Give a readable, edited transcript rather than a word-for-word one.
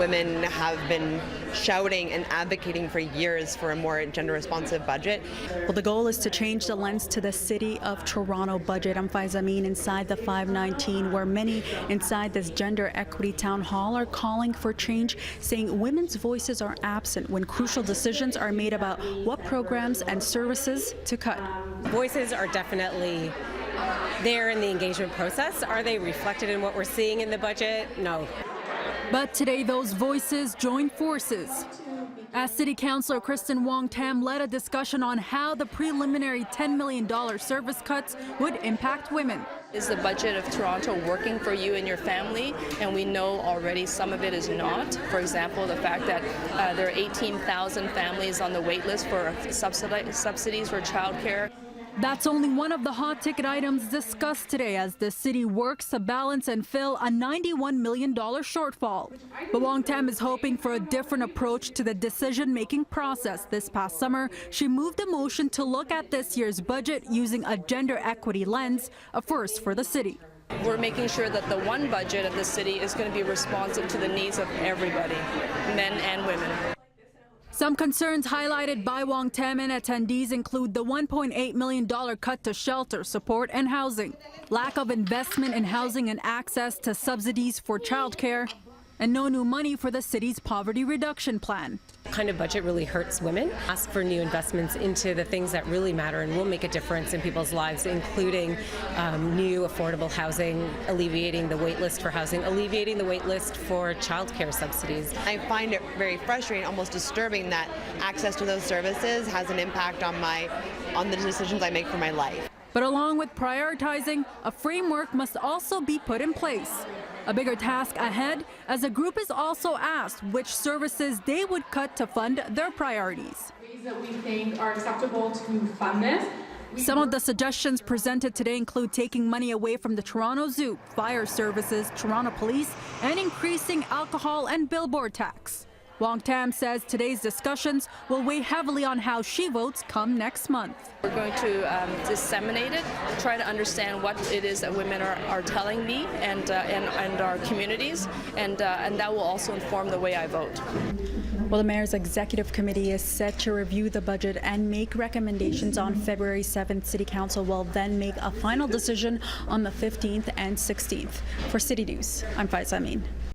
Women have been shouting and advocating for years for a more gender-responsive budget. Well, the goal is to change the lens to the City of Toronto budget. I'm Faiza Amin inside the 519, where many inside this gender equity town hall are calling for change, saying women's voices are absent when crucial decisions are made about what programs and services to cut. Voices are definitely there in the engagement process. Are they reflected in what we're seeing in the budget? No. But today, those voices join forces. As City Councillor Kristen Wong-Tam led a discussion on how the preliminary $10 million service cuts would impact women. Is the budget of Toronto working for you and your family? And we know already some of it is not. For example, the fact that there are 18,000 families on the wait list for subsidies for childcare. That's only one of the hot ticket items discussed today as the city works to balance and fill a $91 million shortfall. But Wong-Tam is hoping for a different approach to the decision-making process. This past summer, she moved a motion to look at this year's budget using a gender equity lens, a first for the city. We're making sure that the one budget of the city is going to be responsive to the needs of everybody, men and women. Some concerns highlighted by Wong-Tam and attendees include the $1.8 million cut to shelter support and housing, lack of investment in housing and access to subsidies for childcare, and no new money for the city's poverty reduction plan. Kind of budget really hurts women. Ask for new investments into the things that really matter and will make a difference in people's lives, including new affordable housing, alleviating the wait list for housing, alleviating the wait list for childcare subsidies. I find it very frustrating, almost disturbing, that access to those services has an impact on the decisions I make for my life. But along with prioritizing, a framework must also be put in place. A bigger task ahead, as the group is also asked which services they would cut to fund their priorities. Ways that we think are acceptable to fund this. Some of the suggestions presented today include taking money away from the Toronto Zoo, fire services, Toronto Police, and increasing alcohol and billboard tax. Wong-Tam says today's discussions will weigh heavily on how she votes come next month. We're going to disseminate it, try to understand what it is that women are telling me and our communities, and that will also inform the way I vote. Well, the Mayor's Executive Committee is set to review the budget and make recommendations on February 7th. City Council will then make a final decision on the 15th and 16th. For City News, I'm Faiza Amin.